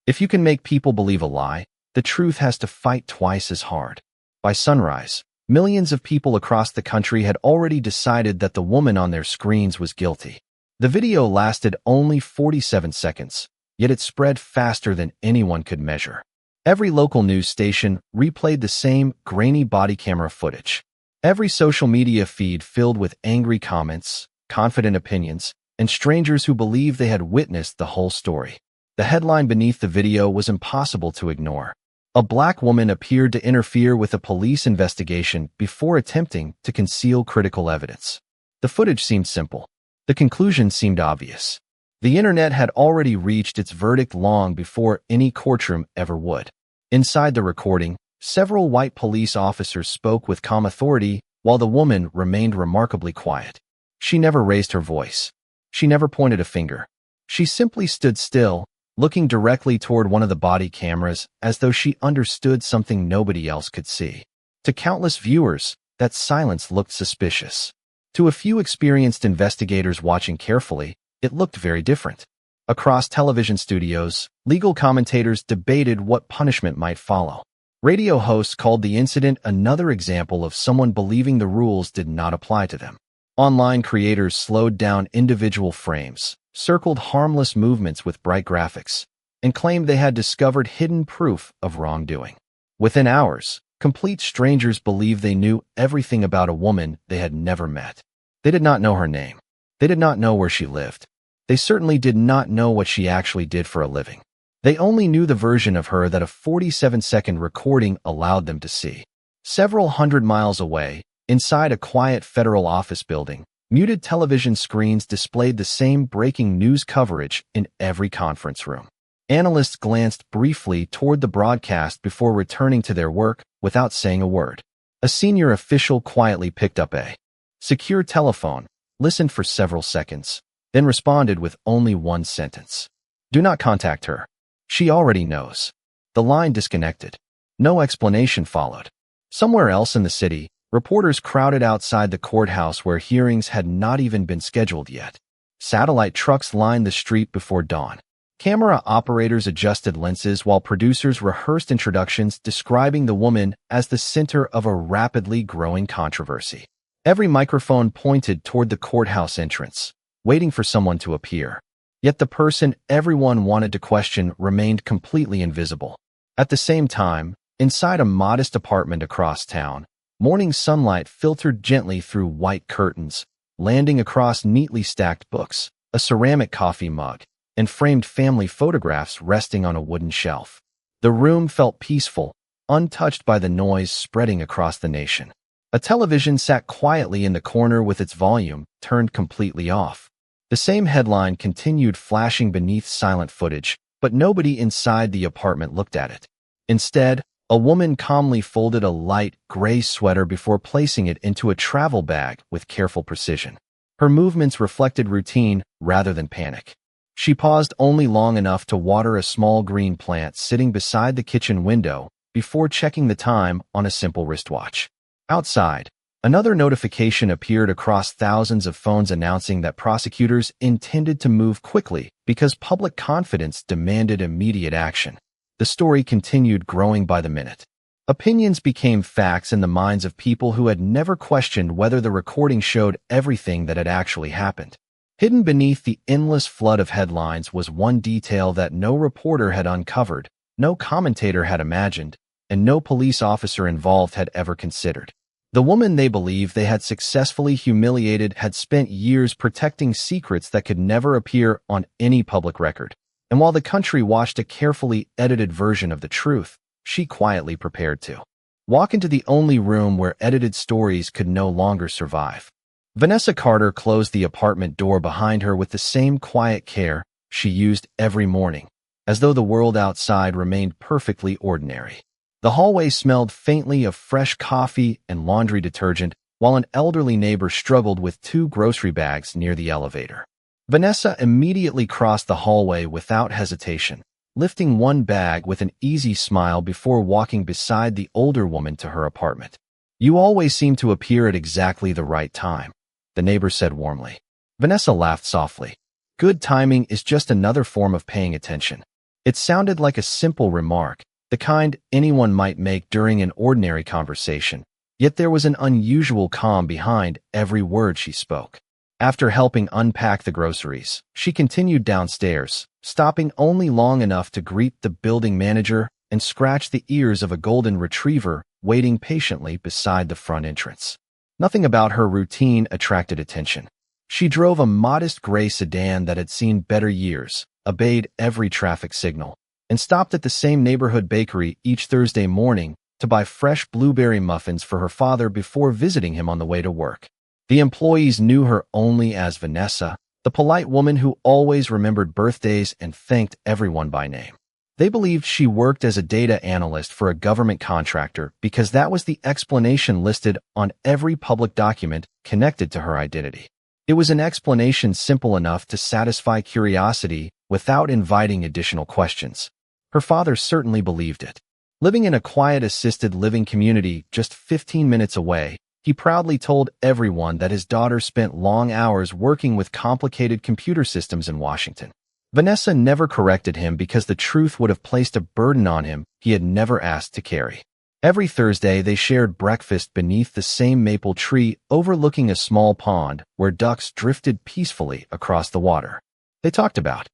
If you can make people believe a lie, the truth has to fight twice as hard. By sunrise, millions of people across the country had already decided that the woman on their screens was guilty. The video lasted only 47 seconds, yet it spread faster than anyone could measure. Every local news station replayed the same grainy body camera footage. Every social media feed filled with angry comments, confident opinions, and strangers who believed they had witnessed the whole story. The headline beneath the video was impossible to ignore. A black woman appeared to interfere with a police investigation before attempting to conceal critical evidence. The footage seemed simple. The conclusion seemed obvious. The internet had already reached its verdict long before any courtroom ever would. Inside the recording, several white police officers spoke with calm authority while the woman remained remarkably quiet. She never raised her voice. She never pointed a finger. She simply stood still, looking directly toward one of the body cameras as though she understood something nobody else could see. To countless viewers, that silence looked suspicious. To a few experienced investigators watching carefully, it looked very different. Across television studios, legal commentators debated what punishment might follow. Radio hosts called the incident another example of someone believing the rules did not apply to them. Online creators slowed down individual frames, circled harmless movements with bright graphics, and claimed they had discovered hidden proof of wrongdoing. Within hours, complete strangers believed they knew everything about a woman they had never met. They did not know her name. They did not know where she lived. They certainly did not know what she actually did for a living. They only knew the version of her that a 47-second recording allowed them to see. Several hundred miles away, inside a quiet federal office building, muted television screens displayed the same breaking news coverage in every conference room. Analysts glanced briefly toward the broadcast before returning to their work without saying a word. A senior official quietly picked up a secure telephone, listened for several seconds, then responded with only one sentence. "Do not contact her. She already knows." The line disconnected. No explanation followed. Somewhere else in the city, reporters crowded outside the courthouse where hearings had not even been scheduled yet. Satellite trucks lined the street before dawn. Camera operators adjusted lenses while producers rehearsed introductions describing the woman as the center of a rapidly growing controversy. Every microphone pointed toward the courthouse entrance, waiting for someone to appear. Yet the person everyone wanted to question remained completely invisible. At the same time, inside a modest apartment across town, morning sunlight filtered gently through white curtains, landing across neatly stacked books, a ceramic coffee mug, and framed family photographs resting on a wooden shelf. The room felt peaceful, untouched by the noise spreading across the nation. A television sat quietly in the corner with its volume turned completely off. The same headline continued flashing beneath silent footage, but nobody inside the apartment looked at it. Instead, a woman calmly folded a light gray sweater before placing it into a travel bag with careful precision. Her movements reflected routine rather than panic. She paused only long enough to water a small green plant sitting beside the kitchen window before checking the time on a simple wristwatch. Outside, another notification appeared across thousands of phones announcing that prosecutors intended to move quickly because public confidence demanded immediate action. The story continued growing by the minute. Opinions became facts in the minds of people who had never questioned whether the recording showed everything that had actually happened. Hidden beneath the endless flood of headlines was one detail that no reporter had uncovered, no commentator had imagined, and no police officer involved had ever considered. The woman they believed they had successfully humiliated had spent years protecting secrets that could never appear on any public record. And while the country watched a carefully edited version of the truth, she quietly prepared to walk into the only room where edited stories could no longer survive. Vanessa Carter closed the apartment door behind her with the same quiet care she used every morning, as though the world outside remained perfectly ordinary. The hallway smelled faintly of fresh coffee and laundry detergent, while an elderly neighbor struggled with 2 grocery bags near the elevator. Vanessa immediately crossed the hallway without hesitation, lifting one bag with an easy smile before walking beside the older woman to her apartment. "You always seem to appear at exactly the right time," the neighbor said warmly. Vanessa laughed softly. "Good timing is just another form of paying attention." It sounded like a simple remark, the kind anyone might make during an ordinary conversation, yet there was an unusual calm behind every word she spoke. After helping unpack the groceries, she continued downstairs, stopping only long enough to greet the building manager and scratch the ears of a golden retriever waiting patiently beside the front entrance. Nothing about her routine attracted attention. She drove a modest gray sedan that had seen better years, obeyed every traffic signal, and stopped at the same neighborhood bakery each Thursday morning to buy fresh blueberry muffins for her father before visiting him on the way to work. The employees knew her only as Vanessa, the polite woman who always remembered birthdays and thanked everyone by name. They believed she worked as a data analyst for a government contractor because that was the explanation listed on every public document connected to her identity. It was an explanation simple enough to satisfy curiosity without inviting additional questions. Her father certainly believed it. Living in a quiet assisted living community just 15 minutes away, he proudly told everyone that his daughter spent long hours working with complicated computer systems in Washington. Vanessa never corrected him because the truth would have placed a burden on him he had never asked to carry. Every Thursday, they shared breakfast beneath the same maple tree overlooking a small pond where ducks drifted peacefully across the water. They talked about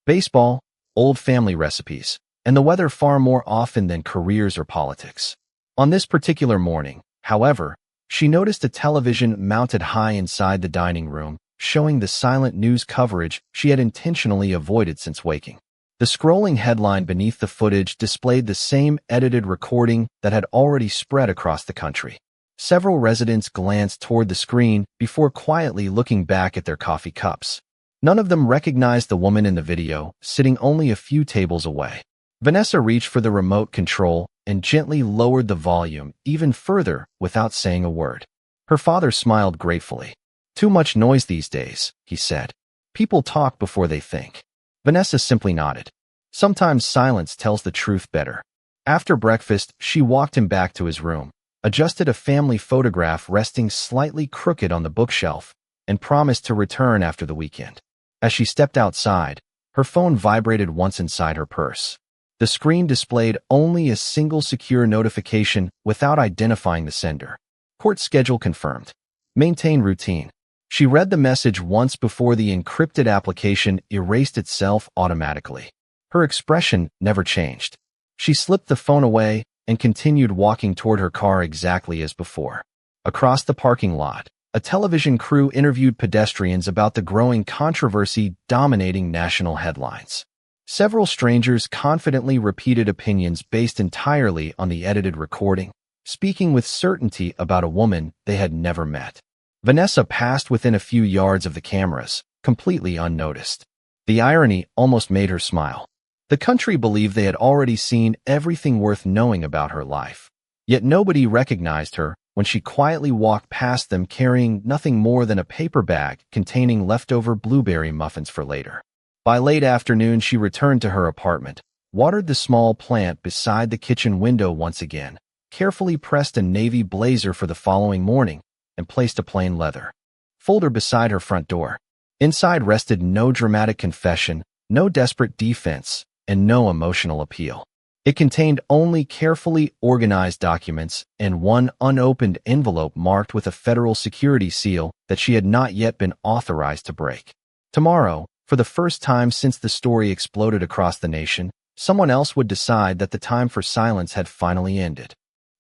baseball, old family recipes, and the weather far more often than careers or politics. On this particular morning, however, she noticed a television mounted high inside the dining room, showing the silent news coverage she had intentionally avoided since waking. The scrolling headline beneath the footage displayed the same edited recording that had already spread across the country. Several residents glanced toward the screen before quietly looking back at their coffee cups. None of them recognized the woman in the video, sitting only a few tables away. Vanessa reached for the remote control and gently lowered the volume even further without saying a word. Her father smiled gratefully. "Too much noise these days," he said. "People talk before they think." Vanessa simply nodded. Sometimes silence tells the truth better. After breakfast, she walked him back to his room, adjusted a family photograph resting slightly crooked on the bookshelf, and promised to return after the weekend. As she stepped outside, her phone vibrated once inside her purse. The screen displayed only a single secure notification without identifying the sender. Court schedule confirmed. Maintain routine. She read the message once before the encrypted application erased itself automatically. Her expression never changed. She slipped the phone away and continued walking toward her car exactly as before. Across the parking lot, a television crew interviewed pedestrians about the growing controversy dominating national headlines. Several strangers confidently repeated opinions based entirely on the edited recording, speaking with certainty about a woman they had never met. Vanessa passed within a few yards of the cameras, completely unnoticed. The irony almost made her smile. The country believed they had already seen everything worth knowing about her life. Yet nobody recognized her when she quietly walked past them carrying nothing more than a paper bag containing leftover blueberry muffins for later. By late afternoon, she returned to her apartment, watered the small plant beside the kitchen window once again, carefully pressed a navy blazer for the following morning, and placed a plain leather folder beside her front door. Inside rested no dramatic confession, no desperate defense, and no emotional appeal. It contained only carefully organized documents and one unopened envelope marked with a federal security seal that she had not yet been authorized to break. Tomorrow, for the first time since the story exploded across the nation, someone else would decide that the time for silence had finally ended.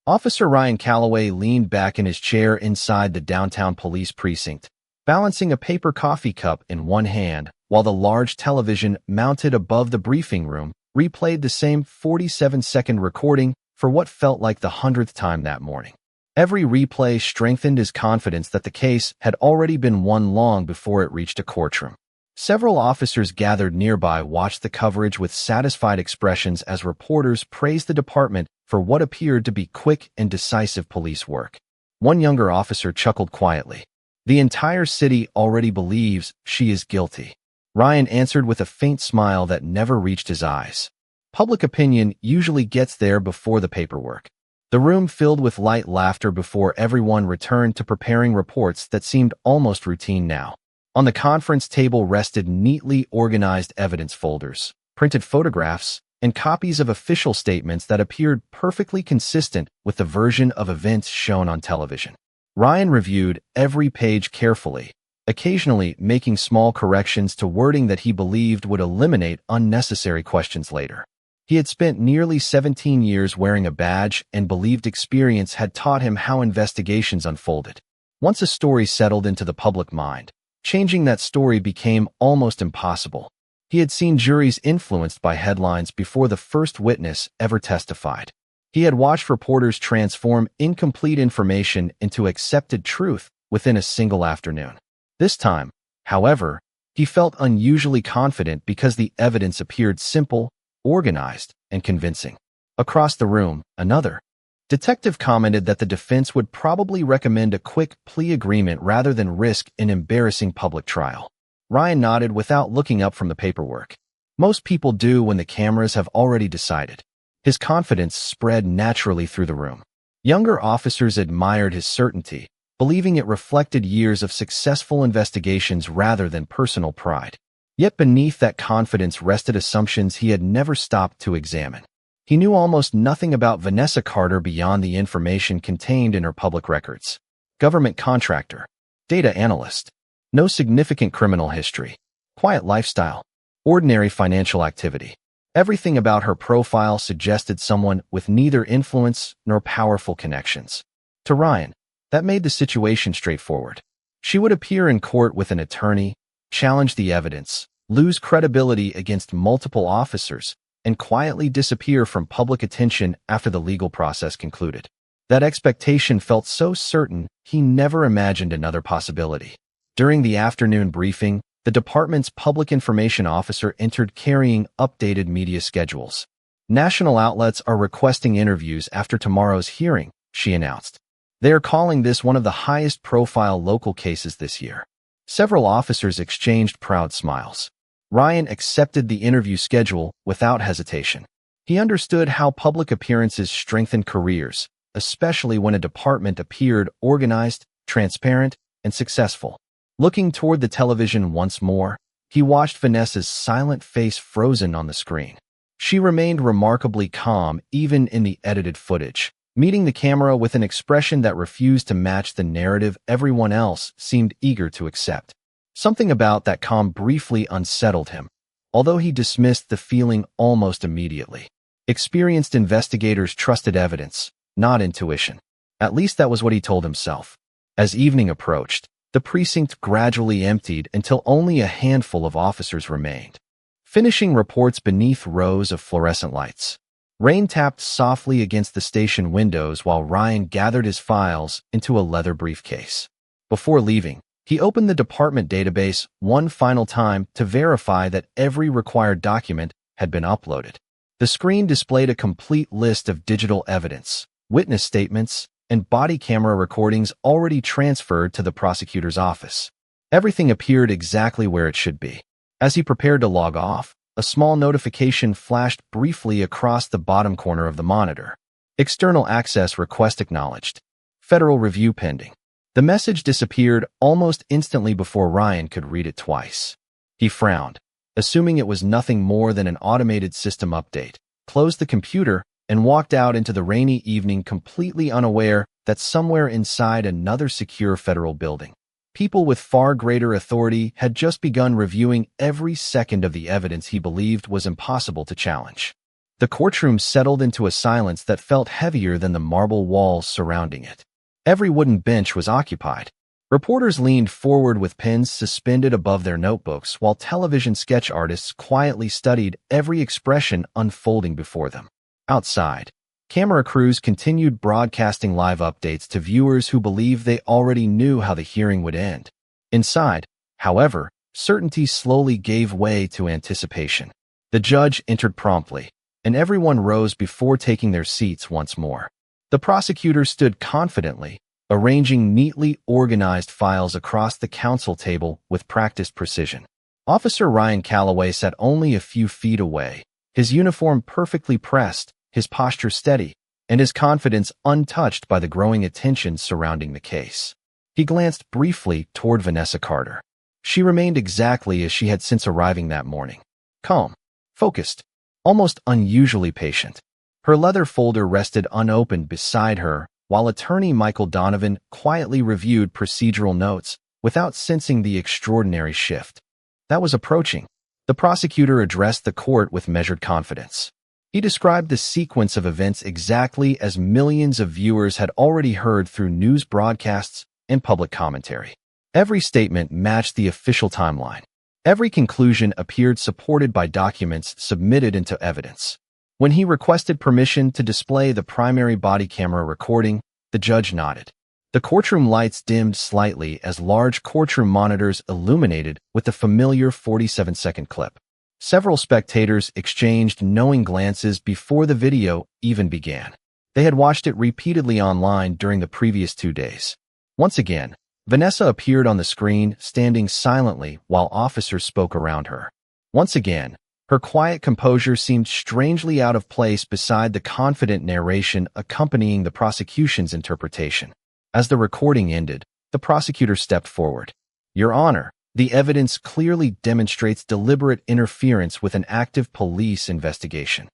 Officer Ryan Calloway leaned back in his chair inside the downtown police precinct, balancing a paper coffee cup in one hand, while the large television mounted above the briefing room replayed the same 47-second recording for what felt like the 100th time that morning. Every replay strengthened his confidence that the case had already been won long before it reached a courtroom. Several officers gathered nearby watched the coverage with satisfied expressions as reporters praised the department for what appeared to be quick and decisive police work. One younger officer chuckled quietly. "The entire city already believes she is guilty." Ryan answered with a faint smile that never reached his eyes. Public opinion usually gets there before the paperwork. The room filled with light laughter before everyone returned to preparing reports that seemed almost routine now. On the conference table rested neatly organized evidence folders, printed photographs, and copies of official statements that appeared perfectly consistent with the version of events shown on television. Ryan reviewed every page carefully, occasionally making small corrections to wording that he believed would eliminate unnecessary questions later. He had spent nearly 17 years wearing a badge and believed experience had taught him how investigations unfolded. Once a story settled into the public mind, changing that story became almost impossible. He had seen juries influenced by headlines before the first witness ever testified. He had watched reporters transform incomplete information into accepted truth within a single afternoon. This time, however, he felt unusually confident because the evidence appeared simple, organized, and convincing. Across the room, another detective commented that the defense would probably recommend a quick plea agreement rather than risk an embarrassing public trial. Ryan nodded without looking up from the paperwork. Most people do when the cameras have already decided. His confidence spread naturally through the room. Younger officers admired his certainty, believing it reflected years of successful investigations rather than personal pride. Yet beneath that confidence rested assumptions he had never stopped to examine. He knew almost nothing about Vanessa Carter beyond the information contained in her public records. Government contractor, data analyst, no significant criminal history, quiet lifestyle, ordinary financial activity. Everything about her profile suggested someone with neither influence nor powerful connections. To Ryan, that made the situation straightforward. She would appear in court with an attorney, challenge the evidence, lose credibility against multiple officers, and quietly disappear from public attention after the legal process concluded. That expectation felt so certain, he never imagined another possibility. During the afternoon briefing, the department's public information officer entered carrying updated media schedules. National outlets are requesting interviews after tomorrow's hearing, she announced. They are calling this one of the highest-profile local cases this year. Several officers exchanged proud smiles. Ryan accepted the interview schedule without hesitation. He understood how public appearances strengthen careers, especially when a department appeared organized, transparent, and successful. Looking toward the television once more, he watched Vanessa's silent face frozen on the screen. She remained remarkably calm even in the edited footage, meeting the camera with an expression that refused to match the narrative everyone else seemed eager to accept. Something about that calm briefly unsettled him, although he dismissed the feeling almost immediately. Experienced investigators trusted evidence, not intuition. At least that was what he told himself. As evening approached, the precinct gradually emptied until only a handful of officers remained, finishing reports beneath rows of fluorescent lights. Rain tapped softly against the station windows while Ryan gathered his files into a leather briefcase. Before leaving, he opened the department database one final time to verify that every required document had been uploaded. The screen displayed a complete list of digital evidence, witness statements, and body camera recordings already transferred to the prosecutor's office. Everything appeared exactly where it should be. As he prepared to log off, a small notification flashed briefly across the bottom corner of the monitor. External access request acknowledged. Federal review pending. The message disappeared almost instantly before Ryan could read it twice. He frowned, assuming it was nothing more than an automated system update, closed the computer, and walked out into the rainy evening completely unaware that somewhere inside another secure federal building, people with far greater authority had just begun reviewing every second of the evidence he believed was impossible to challenge. The courtroom settled into a silence that felt heavier than the marble walls surrounding it. Every wooden bench was occupied. Reporters leaned forward with pens suspended above their notebooks while television sketch artists quietly studied every expression unfolding before them. Outside, camera crews continued broadcasting live updates to viewers who believed they already knew how the hearing would end. Inside, however, certainty slowly gave way to anticipation. The judge entered promptly, and everyone rose before taking their seats once more. The prosecutor stood confidently, arranging neatly organized files across the counsel table with practiced precision. Officer Ryan Calloway sat only a few feet away, his uniform perfectly pressed, his posture steady, and his confidence untouched by the growing attention surrounding the case. He glanced briefly toward Vanessa Carter. She remained exactly as she had since arriving that morning. Calm, focused, almost unusually patient. Her leather folder rested unopened beside her, while attorney Michael Donovan quietly reviewed procedural notes without sensing the extraordinary shift that was approaching. The prosecutor addressed the court with measured confidence. He described the sequence of events exactly as millions of viewers had already heard through news broadcasts and public commentary. Every statement matched the official timeline. Every conclusion appeared supported by documents submitted into evidence. When he requested permission to display the primary body camera recording, the judge nodded. The courtroom lights dimmed slightly as large courtroom monitors illuminated with the familiar 47-second clip. Several spectators exchanged knowing glances before the video even began. They had watched it repeatedly online during the previous 2 days. Once again, Vanessa appeared on the screen, standing silently while officers spoke around her. Once again, her quiet composure seemed strangely out of place beside the confident narration accompanying the prosecution's interpretation. As the recording ended, the prosecutor stepped forward. "Your Honor, the evidence clearly demonstrates deliberate interference with an active police investigation."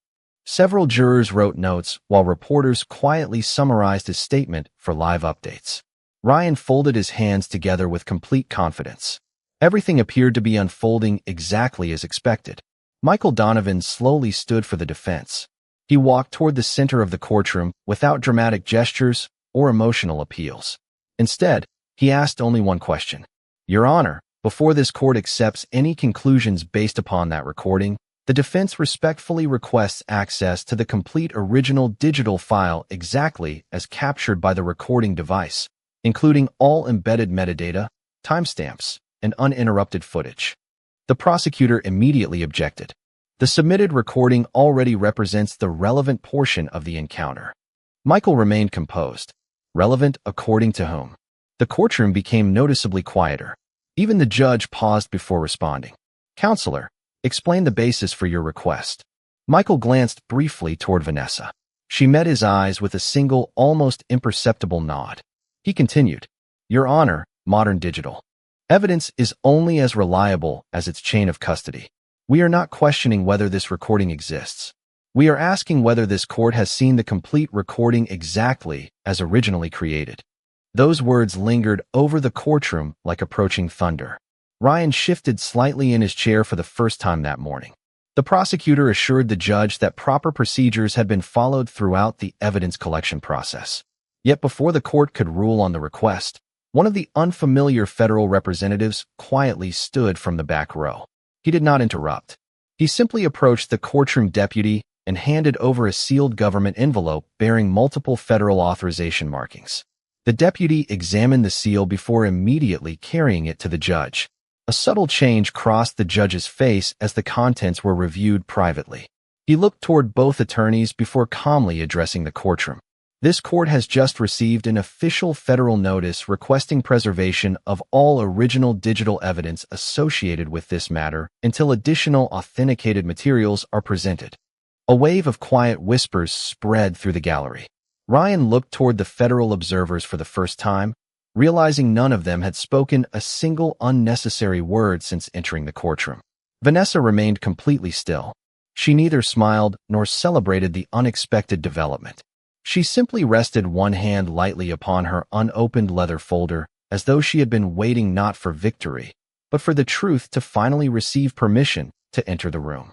Several jurors wrote notes while reporters quietly summarized his statement for live updates. Ryan folded his hands together with complete confidence. Everything appeared to be unfolding exactly as expected. Michael Donovan slowly stood for the defense. He walked toward the center of the courtroom without dramatic gestures or emotional appeals. Instead, he asked only one question. "Your Honor, before this court accepts any conclusions based upon that recording, the defense respectfully requests access to the complete original digital file exactly as captured by the recording device, including all embedded metadata, timestamps, and uninterrupted footage." The prosecutor immediately objected. The submitted recording already represents the relevant portion of the encounter. Michael remained composed. Relevant according to whom? The courtroom became noticeably quieter. Even the judge paused before responding. "Counselor, explain the basis for your request." Michael glanced briefly toward Vanessa. She met his eyes with a single, almost imperceptible nod. He continued, "Your Honor, modern digital evidence is only as reliable as its chain of custody. We are not questioning whether this recording exists. We are asking whether this court has seen the complete recording exactly as originally created." Those words lingered over the courtroom like approaching thunder. Ryan shifted slightly in his chair for the first time that morning. The prosecutor assured the judge that proper procedures had been followed throughout the evidence collection process. Yet before the court could rule on the request, one of the unfamiliar federal representatives quietly stood from the back row. He did not interrupt. He simply approached the courtroom deputy and handed over a sealed government envelope bearing multiple federal authorization markings. The deputy examined the seal before immediately carrying it to the judge. A subtle change crossed the judge's face as the contents were reviewed privately. He looked toward both attorneys before calmly addressing the courtroom. "This court has just received an official federal notice requesting preservation of all original digital evidence associated with this matter until additional authenticated materials are presented." A wave of quiet whispers spread through the gallery. Ryan looked toward the federal observers for the first time, realizing none of them had spoken a single unnecessary word since entering the courtroom. Vanessa remained completely still. She neither smiled nor celebrated the unexpected development. She simply rested one hand lightly upon her unopened leather folder, as though she had been waiting not for victory, but for the truth to finally receive permission to enter the room.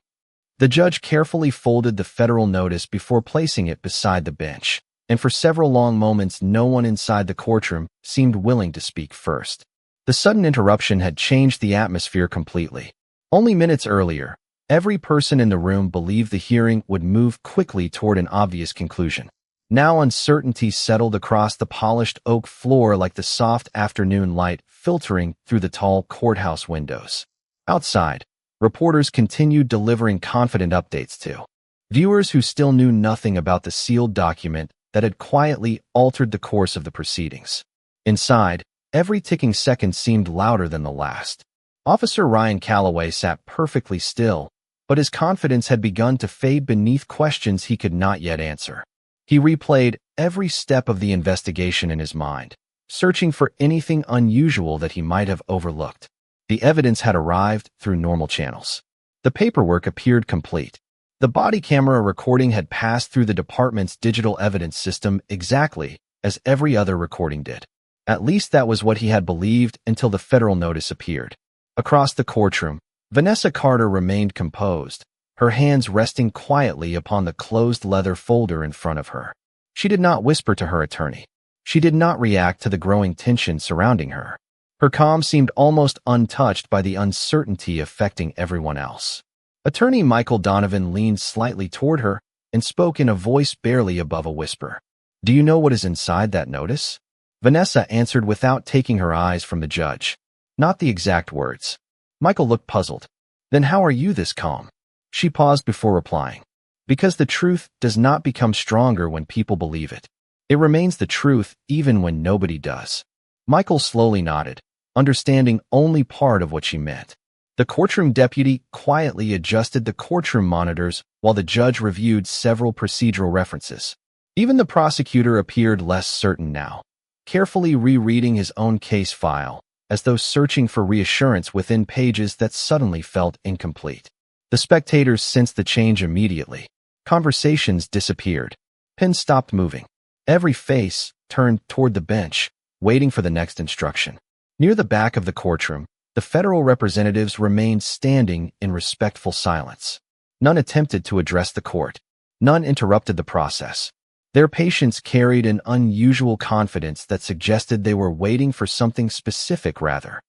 The judge carefully folded the federal notice before placing it beside the bench, and for several long moments no one inside the courtroom seemed willing to speak first. The sudden interruption had changed the atmosphere completely. Only minutes earlier, every person in the room believed the hearing would move quickly toward an obvious conclusion. Now uncertainty settled across the polished oak floor like the soft afternoon light filtering through the tall courthouse windows. Outside, reporters continued delivering confident updates to viewers who still knew nothing about the sealed document that had quietly altered the course of the proceedings. Inside, every ticking second seemed louder than the last. Officer Ryan Calloway sat perfectly still, but his confidence had begun to fade beneath questions he could not yet answer. He replayed every step of the investigation in his mind, searching for anything unusual that he might have overlooked. The evidence had arrived through normal channels. The paperwork appeared complete. The body camera recording had passed through the department's digital evidence system exactly as every other recording did. At least that was what he had believed until the federal notice appeared. Across the courtroom, Vanessa Carter remained composed, her hands resting quietly upon the closed leather folder in front of her. She did not whisper to her attorney. She did not react to the growing tension surrounding her. Her calm seemed almost untouched by the uncertainty affecting everyone else. Attorney Michael Donovan leaned slightly toward her and spoke in a voice barely above a whisper. "Do you know what is inside that notice?" Vanessa answered without taking her eyes from the judge. "Not the exact words." Michael looked puzzled. "Then how are you this calm?" She paused before replying. "Because the truth does not become stronger when people believe it. It remains the truth even when nobody does." Michael slowly nodded, understanding only part of what she meant. The courtroom deputy quietly adjusted the courtroom monitors while the judge reviewed several procedural references. Even the prosecutor appeared less certain now, carefully rereading his own case file, as though searching for reassurance within pages that suddenly felt incomplete. The spectators sensed the change immediately. Conversations disappeared. Pens stopped moving. Every face turned toward the bench, waiting for the next instruction. Near the back of the courtroom, the federal representatives remained standing in respectful silence. None attempted to address the court. None interrupted the process. Their patience carried an unusual confidence that suggested they were waiting for something specific rather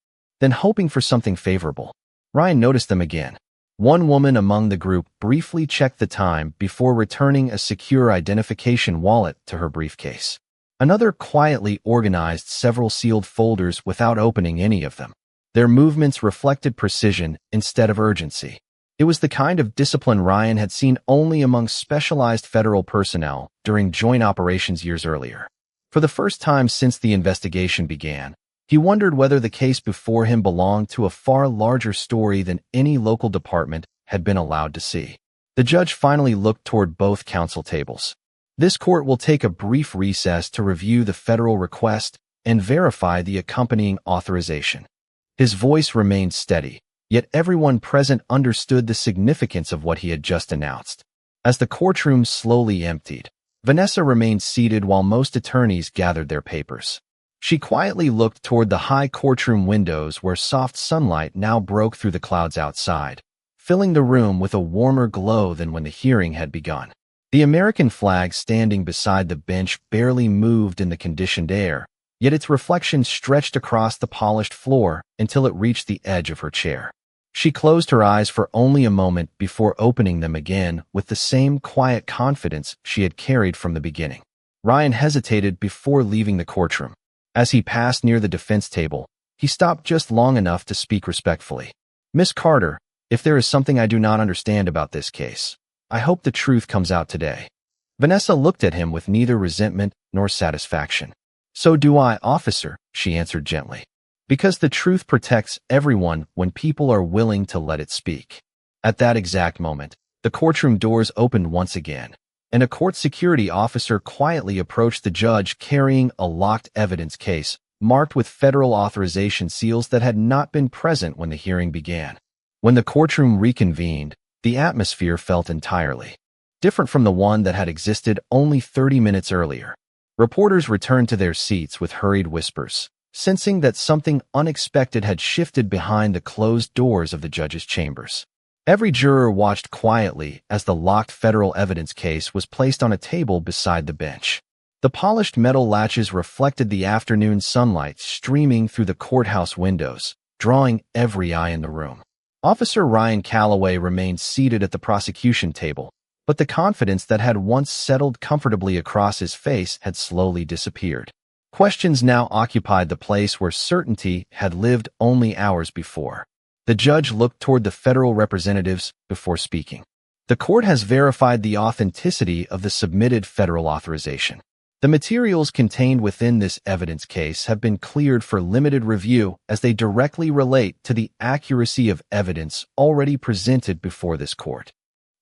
than hoping for something favorable. Ryan noticed them again. One woman among the group briefly checked the time before returning a secure identification wallet to her briefcase. Another quietly organized several sealed folders without opening any of them. Their movements reflected precision instead of urgency. It was the kind of discipline Ryan had seen only among specialized federal personnel during joint operations years earlier. For the first time since the investigation began, he wondered whether the case before him belonged to a far larger story than any local department had been allowed to see. The judge finally looked toward both counsel tables. "This court will take a brief recess to review the federal request and verify the accompanying authorization." His voice remained steady, yet everyone present understood the significance of what he had just announced. As the courtroom slowly emptied, Vanessa remained seated while most attorneys gathered their papers. She quietly looked toward the high courtroom windows where soft sunlight now broke through the clouds outside, filling the room with a warmer glow than when the hearing had begun. The American flag standing beside the bench barely moved in the conditioned air, yet its reflection stretched across the polished floor until it reached the edge of her chair. She closed her eyes for only a moment before opening them again with the same quiet confidence she had carried from the beginning. Ryan hesitated before leaving the courtroom. As he passed near the defense table, he stopped just long enough to speak respectfully. "Miss Carter, if there is something I do not understand about this case, I hope the truth comes out today." Vanessa looked at him with neither resentment nor satisfaction. "So do I, officer," she answered gently. "Because the truth protects everyone when people are willing to let it speak." At that exact moment, the courtroom doors opened once again, and a court security officer quietly approached the judge carrying a locked evidence case marked with federal authorization seals that had not been present when the hearing began. When the courtroom reconvened, the atmosphere felt entirely different from the one that had existed only 30 minutes earlier. Reporters returned to their seats with hurried whispers, sensing that something unexpected had shifted behind the closed doors of the judge's chambers. Every juror watched quietly as the locked federal evidence case was placed on a table beside the bench. The polished metal latches reflected the afternoon sunlight streaming through the courthouse windows, drawing every eye in the room. Officer Ryan Calloway remained seated at the prosecution table, but the confidence that had once settled comfortably across his face had slowly disappeared. Questions now occupied the place where certainty had lived only hours before. The judge looked toward the federal representatives before speaking. "The court has verified the authenticity of the submitted federal authorization. The materials contained within this evidence case have been cleared for limited review as they directly relate to the accuracy of evidence already presented before this court."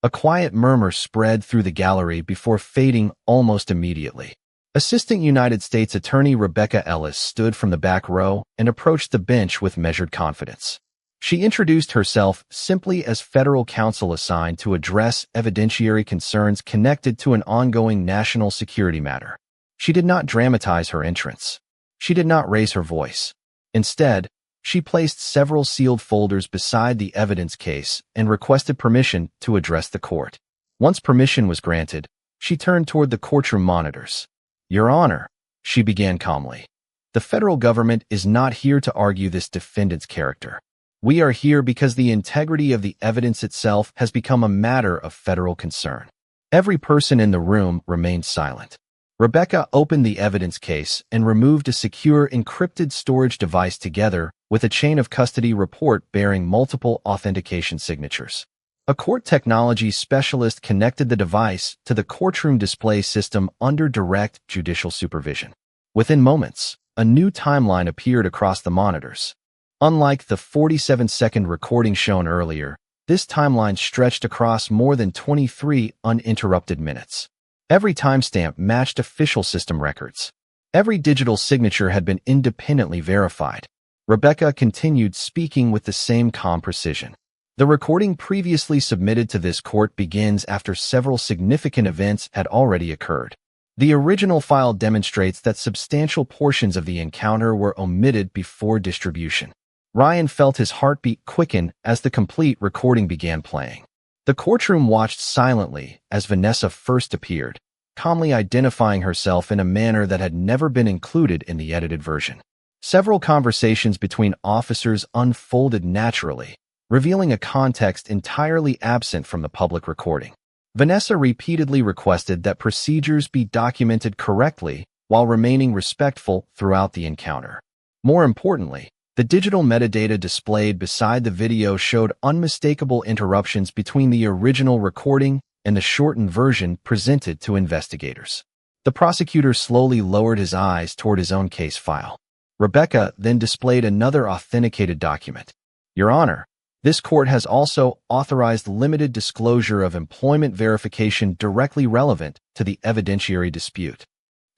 A quiet murmur spread through the gallery before fading almost immediately. Assistant United States Attorney Rebecca Ellis stood from the back row and approached the bench with measured confidence. She introduced herself simply as federal counsel assigned to address evidentiary concerns connected to an ongoing national security matter. She did not dramatize her entrance. She did not raise her voice. Instead, she placed several sealed folders beside the evidence case and requested permission to address the court. Once permission was granted, she turned toward the courtroom monitors. "Your Honor," she began calmly, "the federal government is not here to argue this defendant's character. We are here because the integrity of the evidence itself has become a matter of federal concern." Every person in the room remained silent. Rebecca opened the evidence case and removed a secure encrypted storage device together with a chain of custody report bearing multiple authentication signatures. A court technology specialist connected the device to the courtroom display system under direct judicial supervision. Within moments, a new timeline appeared across the monitors. Unlike the 47-second recording shown earlier, this timeline stretched across more than 23 uninterrupted minutes. Every timestamp matched official system records. Every digital signature had been independently verified. Rebecca continued speaking with the same calm precision. "The recording previously submitted to this court begins after several significant events had already occurred. The original file demonstrates that substantial portions of the encounter were omitted before distribution." Ryan felt his heartbeat quicken as the complete recording began playing. The courtroom watched silently as Vanessa first appeared, calmly identifying herself in a manner that had never been included in the edited version. Several conversations between officers unfolded naturally, revealing a context entirely absent from the public recording. Vanessa repeatedly requested that procedures be documented correctly while remaining respectful throughout the encounter. More importantly, the digital metadata displayed beside the video showed unmistakable interruptions between the original recording and the shortened version presented to investigators. The prosecutor slowly lowered his eyes toward his own case file. Rebecca then displayed another authenticated document. "Your Honor, this court has also authorized limited disclosure of employment verification directly relevant to the evidentiary dispute."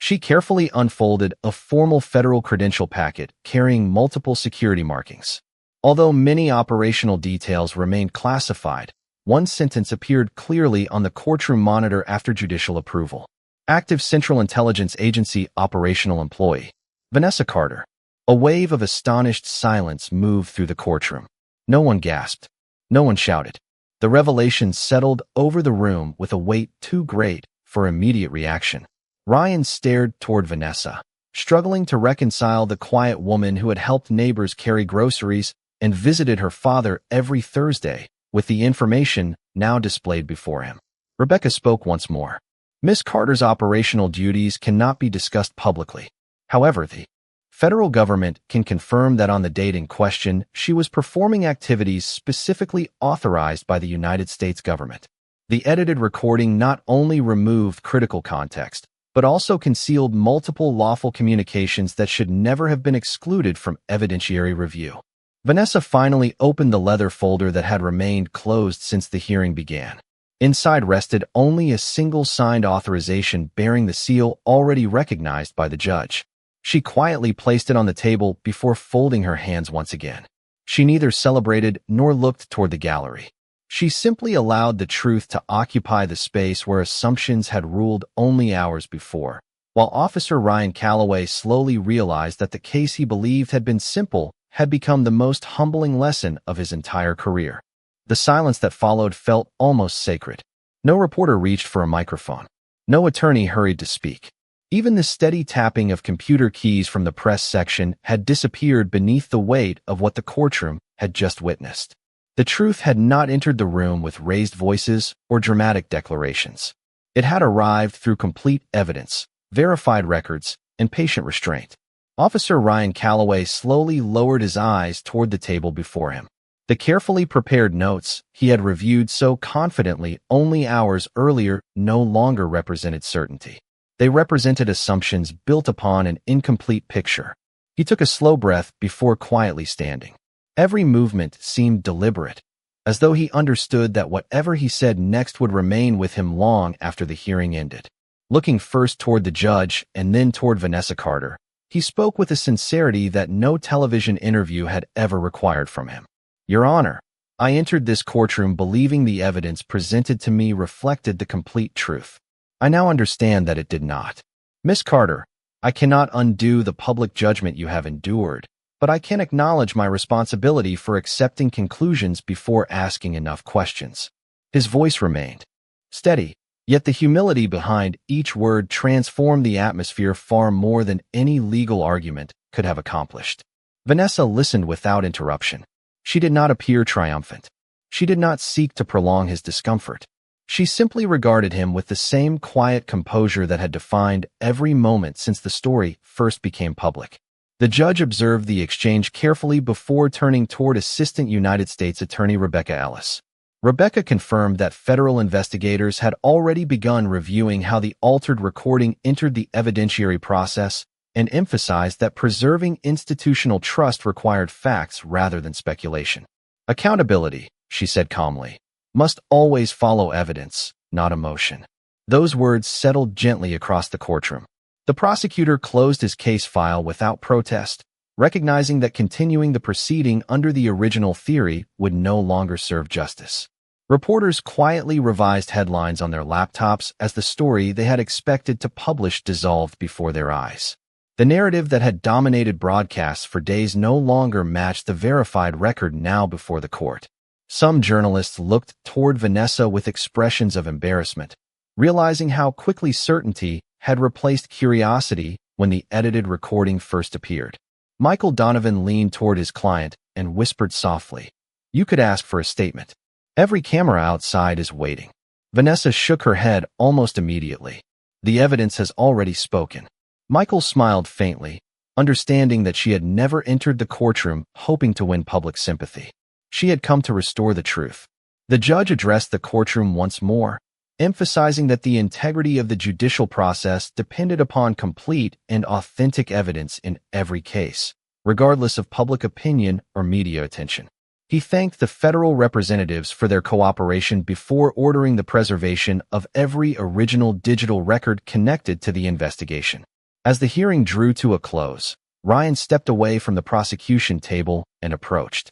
She carefully unfolded a formal federal credential packet carrying multiple security markings. Although many operational details remained classified, one sentence appeared clearly on the courtroom monitor after judicial approval. "Active Central Intelligence Agency operational employee, Vanessa Carter." A wave of astonished silence moved through the courtroom. No one gasped. No one shouted. The revelation settled over the room with a weight too great for immediate reaction. Ryan stared toward Vanessa, struggling to reconcile the quiet woman who had helped neighbors carry groceries and visited her father every Thursday with the information now displayed before him. Rebecca spoke once more. "Miss Carter's operational duties cannot be discussed publicly. However, the federal government can confirm that on the date in question, she was performing activities specifically authorized by the United States government." The edited recording not only removed critical context, but also concealed multiple lawful communications that should never have been excluded from evidentiary review. Vanessa finally opened the leather folder that had remained closed since the hearing began. Inside rested only a single signed authorization bearing the seal already recognized by the judge. She quietly placed it on the table before folding her hands once again. She neither celebrated nor looked toward the gallery. She simply allowed the truth to occupy the space where assumptions had ruled only hours before, while Officer Ryan Calloway slowly realized that the case he believed had been simple had become the most humbling lesson of his entire career. The silence that followed felt almost sacred. No reporter reached for a microphone. No attorney hurried to speak. Even the steady tapping of computer keys from the press section had disappeared beneath the weight of what the courtroom had just witnessed. The truth had not entered the room with raised voices or dramatic declarations. It had arrived through complete evidence, verified records, and patient restraint. Officer Ryan Calloway slowly lowered his eyes toward the table before him. The carefully prepared notes he had reviewed so confidently only hours earlier no longer represented certainty. They represented assumptions built upon an incomplete picture. He took a slow breath before quietly standing. Every movement seemed deliberate, as though he understood that whatever he said next would remain with him long after the hearing ended. Looking first toward the judge and then toward Vanessa Carter, he spoke with a sincerity that no television interview had ever required from him. Your Honor, I entered this courtroom believing the evidence presented to me reflected the complete truth. I now understand that it did not. Miss Carter, I cannot undo the public judgment you have endured, but I can acknowledge my responsibility for accepting conclusions before asking enough questions. His voice remained steady, yet the humility behind each word transformed the atmosphere far more than any legal argument could have accomplished. Vanessa listened without interruption. She did not appear triumphant. She did not seek to prolong his discomfort. She simply regarded him with the same quiet composure that had defined every moment since the story first became public. The judge observed the exchange carefully before turning toward Assistant United States Attorney Rebecca Ellis. Rebecca confirmed that federal investigators had already begun reviewing how the altered recording entered the evidentiary process and emphasized that preserving institutional trust required facts rather than speculation. Accountability, she said calmly, must always follow evidence, not emotion. Those words settled gently across the courtroom. The prosecutor closed his case file without protest, recognizing that continuing the proceeding under the original theory would no longer serve justice. Reporters quietly revised headlines on their laptops as the story they had expected to publish dissolved before their eyes. The narrative that had dominated broadcasts for days no longer matched the verified record now before the court. Some journalists looked toward Vanessa with expressions of embarrassment, realizing how quickly certainty had replaced curiosity when the edited recording first appeared. Michael Donovan leaned toward his client and whispered softly, "You could ask for a statement. Every camera outside is waiting." Vanessa shook her head almost immediately. "The evidence has already spoken." Michael smiled faintly, understanding that she had never entered the courtroom hoping to win public sympathy. She had come to restore the truth. The judge addressed the courtroom once more, emphasizing that the integrity of the judicial process depended upon complete and authentic evidence in every case, regardless of public opinion or media attention. He thanked the federal representatives for their cooperation before ordering the preservation of every original digital record connected to the investigation. As the hearing drew to a close, Ryan stepped away from the prosecution table and approached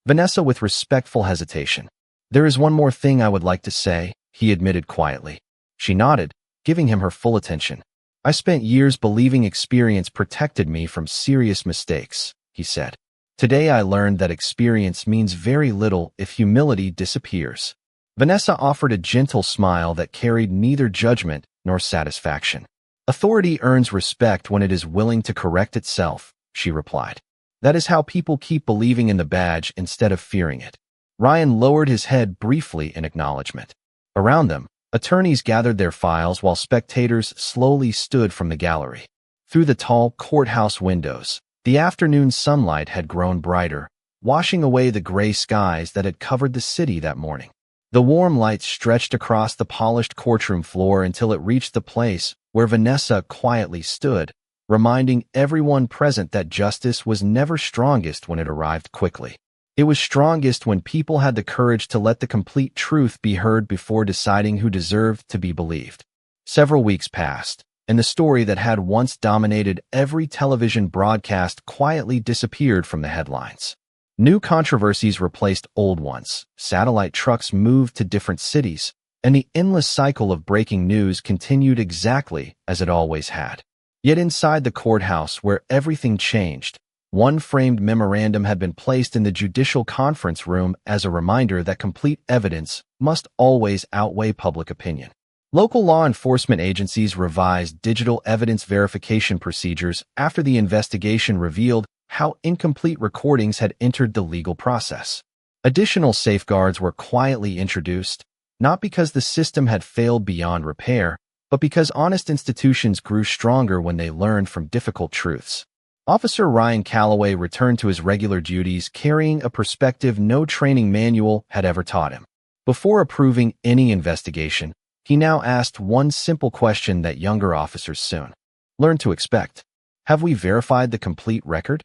Vanessa with respectful hesitation. "There is one more thing I would like to say," he admitted quietly. She nodded, giving him her full attention. "I spent years believing experience protected me from serious mistakes," he said. "Today I learned that experience means very little if humility disappears." Vanessa offered a gentle smile that carried neither judgment nor satisfaction. "Authority earns respect when it is willing to correct itself," she replied. "That is how people keep believing in the badge instead of fearing it." Ryan lowered his head briefly in acknowledgement. Around them, attorneys gathered their files while spectators slowly stood from the gallery. Through the tall courthouse windows, the afternoon sunlight had grown brighter, washing away the gray skies that had covered the city that morning. The warm light stretched across the polished courtroom floor until it reached the place where Vanessa quietly stood, reminding everyone present that justice was never strongest when it arrived quickly. It was strongest when people had the courage to let the complete truth be heard before deciding who deserved to be believed. Several weeks passed, and the story that had once dominated every television broadcast quietly disappeared from the headlines. New controversies replaced old ones, satellite trucks moved to different cities, and the endless cycle of breaking news continued exactly as it always had. Yet inside the courthouse where everything changed, one framed memorandum had been placed in the judicial conference room as a reminder that complete evidence must always outweigh public opinion. Local law enforcement agencies revised digital evidence verification procedures after the investigation revealed how incomplete recordings had entered the legal process. Additional safeguards were quietly introduced, not because the system had failed beyond repair, but because honest institutions grew stronger when they learned from difficult truths. Officer Ryan Calloway returned to his regular duties carrying a perspective no training manual had ever taught him. Before approving any investigation, he now asked one simple question that younger officers soon learned to expect. Have we verified the complete record?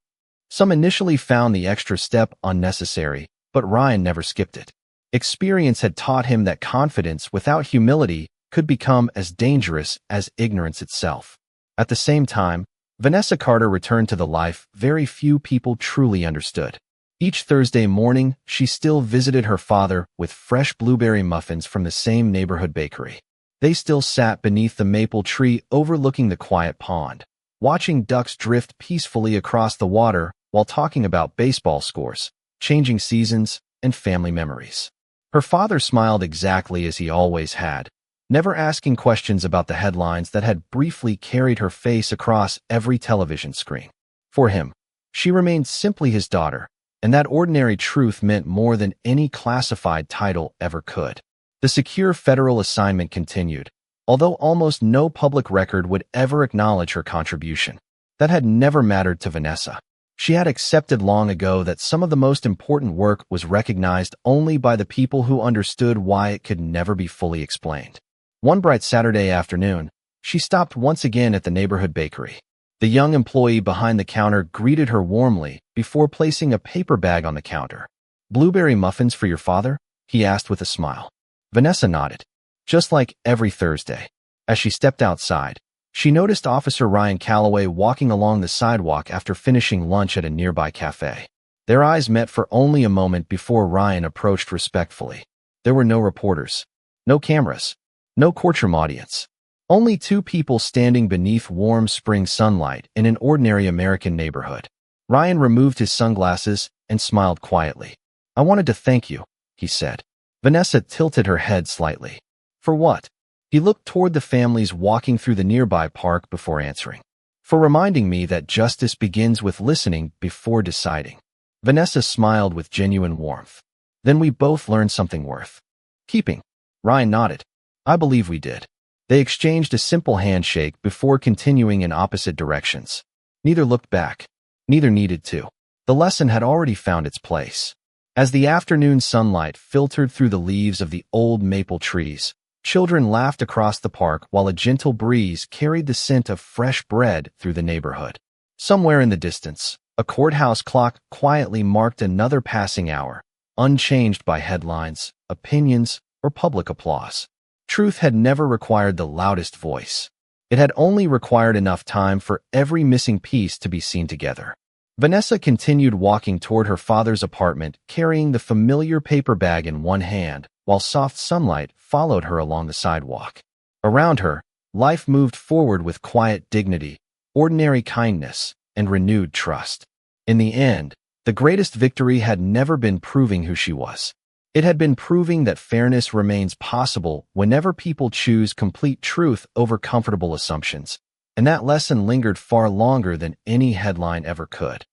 Some initially found the extra step unnecessary, but Ryan never skipped it. Experience had taught him that confidence without humility could become as dangerous as ignorance itself. At the same time, Vanessa Carter returned to the life very few people truly understood. Each Thursday morning, she still visited her father with fresh blueberry muffins from the same neighborhood bakery. They still sat beneath the maple tree overlooking the quiet pond, watching ducks drift peacefully across the water while talking about baseball scores, changing seasons, and family memories. Her father smiled exactly as he always had, never asking questions about the headlines that had briefly carried her face across every television screen. For him, she remained simply his daughter, and that ordinary truth meant more than any classified title ever could. The secure federal assignment continued, although almost no public record would ever acknowledge her contribution. That had never mattered to Vanessa. She had accepted long ago that some of the most important work was recognized only by the people who understood why it could never be fully explained. One bright Saturday afternoon, she stopped once again at the neighborhood bakery. The young employee behind the counter greeted her warmly before placing a paper bag on the counter. "Blueberry muffins for your father?" he asked with a smile. Vanessa nodded. Just like every Thursday. As she stepped outside, she noticed Officer Ryan Calloway walking along the sidewalk after finishing lunch at a nearby cafe. Their eyes met for only a moment before Ryan approached respectfully. There were no reporters, no cameras, no courtroom audience. Only two people standing beneath warm spring sunlight in an ordinary American neighborhood. Ryan removed his sunglasses and smiled quietly. "I wanted to thank you," he said. Vanessa tilted her head slightly. "For what?" He looked toward the families walking through the nearby park before answering. "For reminding me that justice begins with listening before deciding." Vanessa smiled with genuine warmth. "Then we both learned something worth keeping." Ryan nodded. "I believe we did." They exchanged a simple handshake before continuing in opposite directions. Neither looked back. Neither needed to. The lesson had already found its place. As the afternoon sunlight filtered through the leaves of the old maple trees, children laughed across the park while a gentle breeze carried the scent of fresh bread through the neighborhood. Somewhere in the distance, a courthouse clock quietly marked another passing hour, unchanged by headlines, opinions, or public applause. Truth had never required the loudest voice. It had only required enough time for every missing piece to be seen together. Vanessa continued walking toward her father's apartment, carrying the familiar paper bag in one hand, while soft sunlight followed her along the sidewalk. Around her, life moved forward with quiet dignity, ordinary kindness, and renewed trust. In the end, the greatest victory had never been proving who she was. It had been proving that fairness remains possible whenever people choose complete truth over comfortable assumptions, and that lesson lingered far longer than any headline ever could.